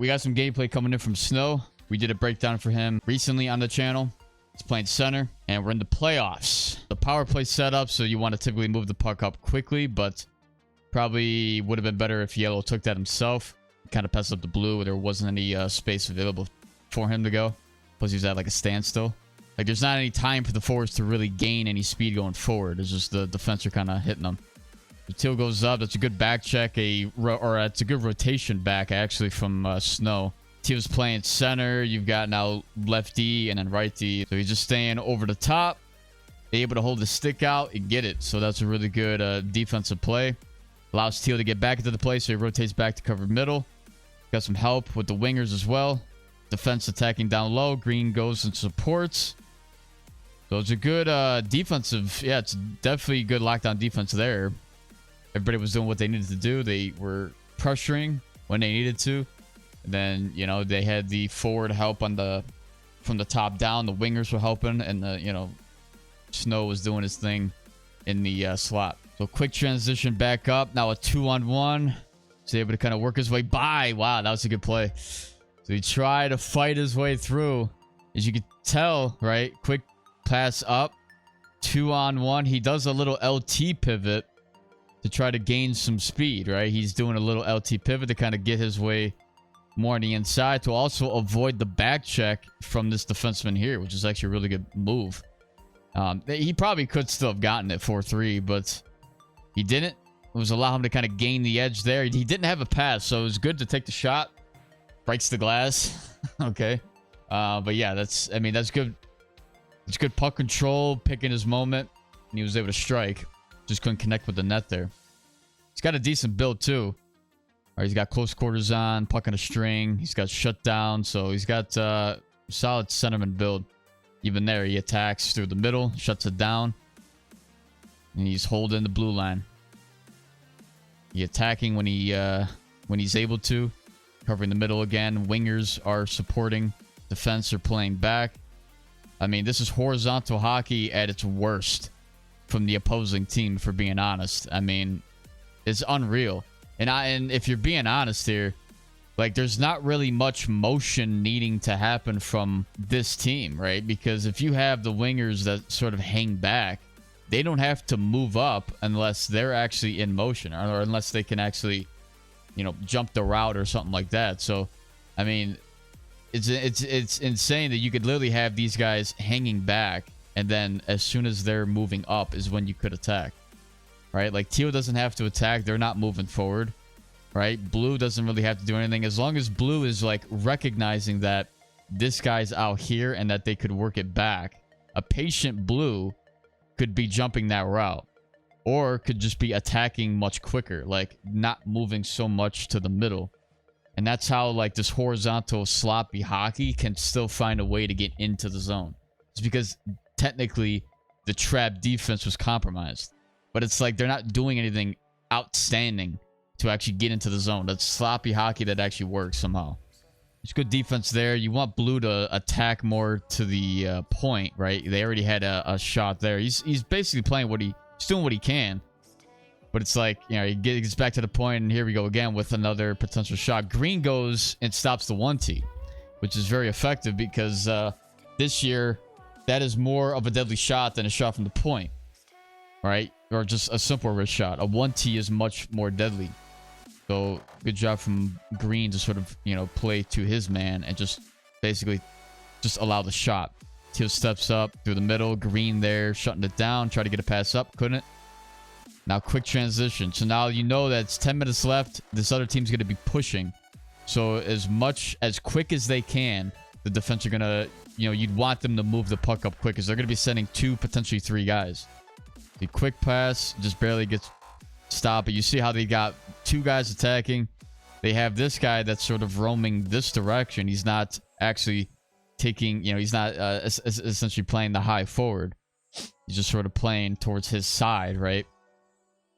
We got some gameplay coming in from Snow. We did a breakdown for him recently on the channel. He's playing center, and we're in the playoffs. The power play setup, so you want to typically move the puck up quickly, but probably would have been better if Yellow took that himself. Kind of passed up the blue where there wasn't any space available for him to go. Plus, he was at like a standstill. Like, there's not any time for the forwards to really gain any speed going forward. It's just the defense are kind of hitting them. The Teal goes up. That's a good back check. It's a good rotation back, actually, from Snow. Teal's playing center. You've got now left D and then right D. So he's just staying over the top, able to hold the stick out and get it. So that's a really good defensive play. Allows Teal to get back into the play, so he rotates back to cover middle. Got some help with the wingers as well. Defense attacking down low. Green goes and supports. So it's a good defensive. Yeah, it's definitely good lockdown defense there. Everybody was doing what they needed to do. They were pressuring when they needed to. And then, you know, they had the forward help on from the top down. The wingers were helping, and Snow was doing his thing in the slot. So quick transition back up. Now a 2-on-1. He's able to kind of work his way by. Wow, that was a good play. So he tried to fight his way through. As you can tell, right? Quick pass up. 2-on-1. He does a little LT pivot to try to gain some speed, right? He's doing a little LT pivot to kind of get his way more on the inside to also avoid the back check from this defenseman here, which is actually a really good move. He probably could still have gotten it 4-3, but he didn't. It was allow him to kind of gain the edge there. He didn't have a pass, so it was good to take the shot. Breaks the glass. Okay. But yeah, that's good. It's good puck control, picking his moment, and he was able to strike. Just couldn't connect with the net there. He's got a decent build too. All right, he's got close quarters on, puck on a string. He's got shut down, so he's got solid centerman build. Even there, he attacks through the middle, shuts it down, and he's holding the blue line. He attacking when he's able to, covering the middle again. Wingers are supporting. Defense are playing back. I mean, this is horizontal hockey at its worst from the opposing team, for being honest. I mean, it's unreal. And if you're being honest here, like, there's not really much motion needing to happen from this team, right? Because if you have the wingers that sort of hang back, they don't have to move up unless they're actually in motion, or unless they can actually, jump the route or something like that. So, I mean, it's insane that you could literally have these guys hanging back, and then as soon as they're moving up is when you could attack, right? Like, Teal doesn't have to attack. They're not moving forward, right? Blue doesn't really have to do anything. As long as Blue is, like, recognizing that this guy's out here and that they could work it back, a patient Blue could be jumping that route, or could just be attacking much quicker, like not moving so much to the middle. And that's how, like, this horizontal sloppy hockey can still find a way to get into the zone. It's because technically the trap defense was compromised, but it's like they're not doing anything outstanding to actually get into the zone. That's sloppy hockey that actually works somehow. It's good defense there. You want Blue to attack more to the point, right? They already had a shot there. He's basically playing he's doing what he can. But it's like, he gets back to the point, and here we go again with another potential shot. Green goes and stops the 1T, which is very effective because this year, that is more of a deadly shot than a shot from the point, right? Or just a simple wrist shot. A 1T is much more deadly. So good job from Green to sort of, play to his man and just basically just allow the shot. Teal steps up through the middle. Green there, shutting it down. Try to get a pass up. Couldn't. Now quick transition. So now you know that it's 10 minutes left. This other team's going to be pushing. So as quick as they can, the defense are going to, you'd want them to move the puck up quick because they're going to be sending 2, potentially 3 guys. The quick pass just barely gets stopped. But you see how they got 2 guys attacking. They have this guy that's sort of roaming this direction. He's not actually taking, he's not essentially playing the high forward. He's just sort of playing towards his side, right?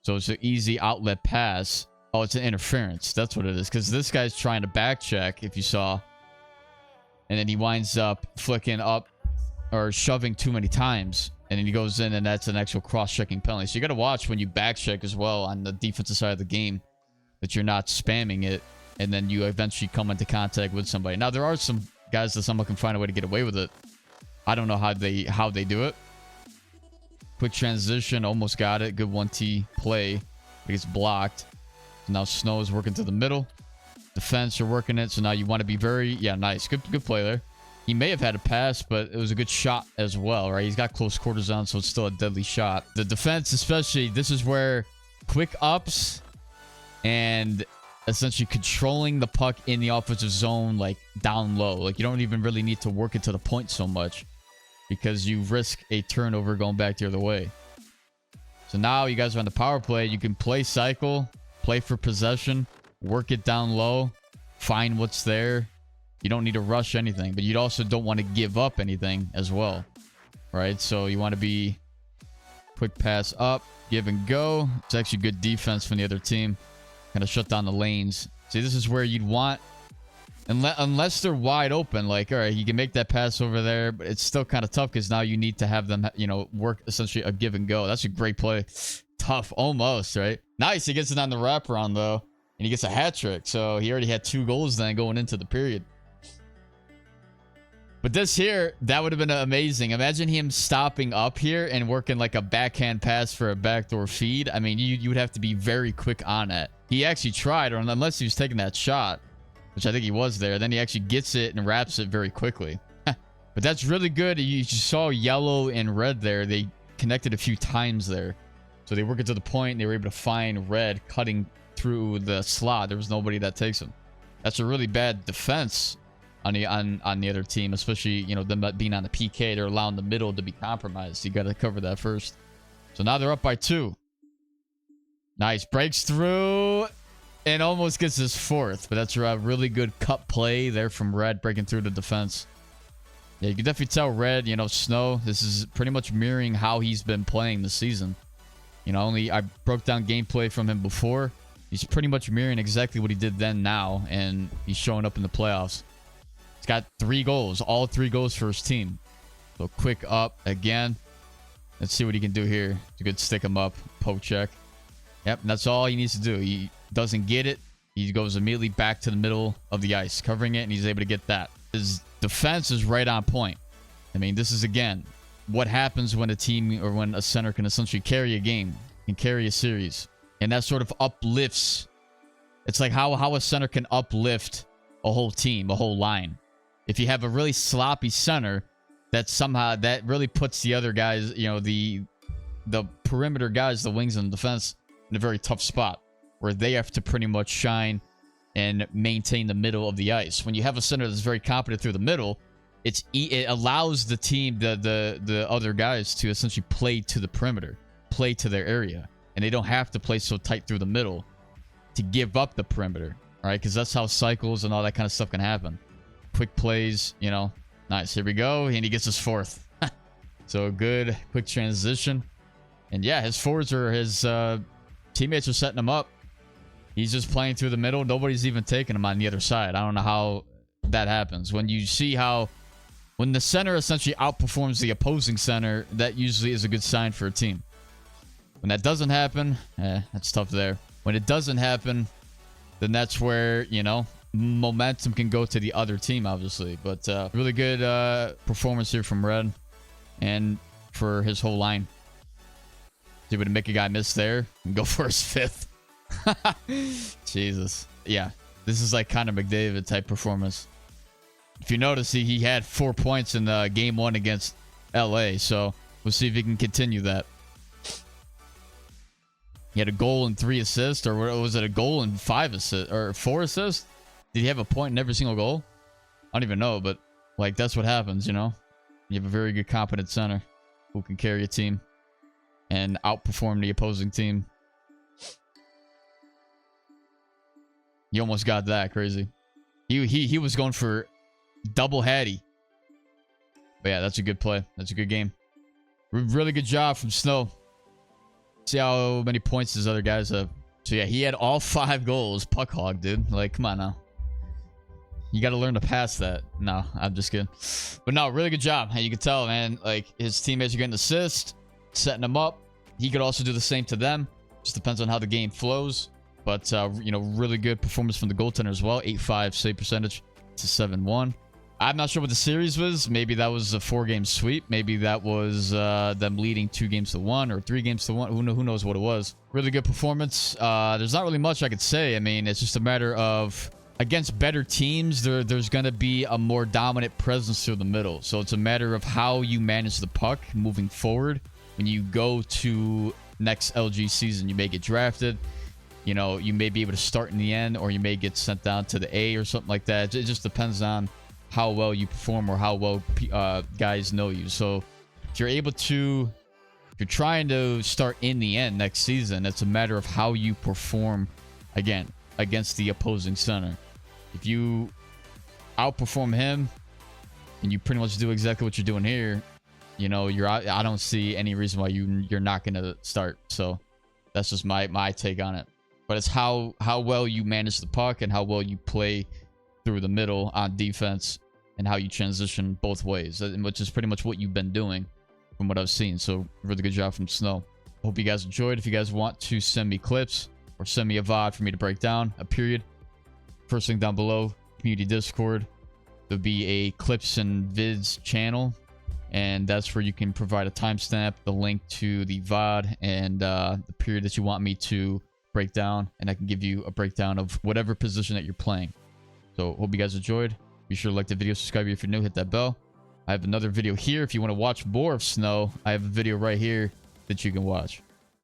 So it's an easy outlet pass. Oh, it's an interference. That's what it is. Because this guy's trying to back check, if you saw. And then he winds up flicking up or shoving too many times. And then he goes in, and that's an actual cross-checking penalty. So you got to watch when you back check as well on the defensive side of the game, that you're not spamming it and then you eventually come into contact with somebody. Now, there are some guys that someone can find a way to get away with it. I don't know how they do it. Quick transition, almost got it. Good 1T play. It gets blocked. Now Snow is working to the middle. Defense, you're working it. So now you want to be very... Yeah, nice. Good play there. He may have had a pass, but it was a good shot as well, right? He's got close quarters on, so it's still a deadly shot. The defense, especially, this is where quick ups and essentially controlling the puck in the offensive zone, like down low. Like, you don't even really need to work it to the point so much because you risk a turnover going back the other way. So now you guys are on the power play. You can play cycle, play for possession, work it down low, find what's there. You don't need to rush anything, but you also don't want to give up anything as well, right? So you want to be quick pass up, give and go. It's actually good defense from the other team. Kind of shut down the lanes. See, this is where you'd want, unless they're wide open, like, all right, you can make that pass over there, but it's still kind of tough because now you need to have them, you know, work essentially a give and go. That's a great play. Tough, almost, right? Nice, he gets it on the wraparound, though, and he gets a hat trick. So he already had 2 goals then going into the period. But this here, that would have been amazing. Imagine him stopping up here and working like a backhand pass for a backdoor feed. I mean, you would have to be very quick on it. He actually tried, or unless he was taking that shot, which I think he was there, then he actually gets it and wraps it very quickly. But that's really good. You saw yellow and red there. They connected a few times there. So they work it to the point, and they were able to find red cutting through the slot. There was nobody that takes him. That's a really bad defense on the other team, especially, you know, them being on the PK. They're allowing the middle to be compromised. You got to cover that first. So now they're up by 2. Nice, breaks through and almost gets his 4th, but that's a really good cut play there from Red, breaking through the defense. Yeah, you can definitely tell Red, you know, Snow, this is pretty much mirroring how he's been playing this season. You know, I broke down gameplay from him before. He's pretty much mirroring exactly what he did then now, and he's showing up in the playoffs. He's got 3 goals, all 3 goals for his team. So quick up again. Let's see what he can do here. It's a good stick him up, poke check. Yep, and that's all he needs to do. He doesn't get it. He goes immediately back to the middle of the ice, covering it, and he's able to get that. His defense is right on point. I mean, this is, again, what happens when a team or when a center can essentially carry a game, can carry a series. And that sort of uplifts. It's like how a center can uplift a whole team, a whole line. If you have a really sloppy center, that really puts the other guys, you know, the perimeter guys, the wings and the defense, in a very tough spot where they have to pretty much shine and maintain the middle of the ice. When you have a center that's very competent through the middle, it allows the team, the other guys, to essentially play to the perimeter, play to their area, and they don't have to play so tight through the middle to give up the perimeter, right? Because that's how cycles and all that kind of stuff can happen. Quick plays, you know. Nice. Here we go. And he gets his 4th. So good quick transition. And yeah, his forwards are his teammates are setting him up. He's just playing through the middle. Nobody's even taking him on the other side. I don't know how that happens. When you see when the center essentially outperforms the opposing center, that usually is a good sign for a team. When that doesn't happen, that's tough there. When it doesn't happen, then that's where, you know, momentum can go to the other team, obviously. But really good performance here from Red and for his whole line. He's able to make a guy miss there and go for his 5th. Jesus. Yeah, this is like Connor McDavid type performance. If you notice, he had 4 points in game 1 against LA, so we'll see if he can continue that. He had a goal and 3 assists, or was it a goal and 5 assists, or 4 assists? Did he have a point in every single goal? I don't even know, but like that's what happens, you know? You have a very good, competent center who can carry a team and outperform the opposing team. He almost got that. Crazy. He was going for double Hattie. But yeah, that's a good play. That's a good game. Really good job from Snow. See how many points his other guys have. So yeah, he had all 5 goals. Puck hog, dude. Like, come on now. You got to learn to pass that. No, I'm just kidding. But no, really good job. You can tell, man. Like, his teammates are getting assists, setting them up. He could also do the same to them. Just depends on how the game flows. But, you know, really good performance from the goaltender as well. 8.5 save percentage to 7.1. I'm not sure what the series was. Maybe that was a 4-game sweep. Maybe that was them leading 2-1 or 3-1. Who knows what it was. Really good performance. There's not really much I could say. I mean, it's just a matter of against better teams, there's going to be a more dominant presence through the middle. So it's a matter of how you manage the puck moving forward. When you go to next LG season, you may get drafted. You know, you may be able to start in the end, or you may get sent down to the A or something like that. It just depends on how well you perform or how well guys know you. So if you're trying to start in the end next season, it's a matter of how you perform again against the opposing center. If you outperform him and you pretty much do exactly what you're doing here, you know, I don't see any reason why you're not going to start. So that's just my take on it. But it's how well you manage the puck and how well you play through the middle on defense and how you transition both ways, which is pretty much what you've been doing from what I've seen. So really good job from Snow. Hope you guys enjoyed. If you guys want to send me clips or send me a VOD for me to break down a period, first link down below, community Discord. There'll be a clips and vids channel, and that's where you can provide a timestamp, the link to the VOD, and the period that you want me to break down, and I can give you a breakdown of whatever position that you're playing. So hope you guys enjoyed. Be sure to like the video, subscribe if you're new, hit that bell. I have another video here if you want to watch more of Snow. I have a video right here that you can watch.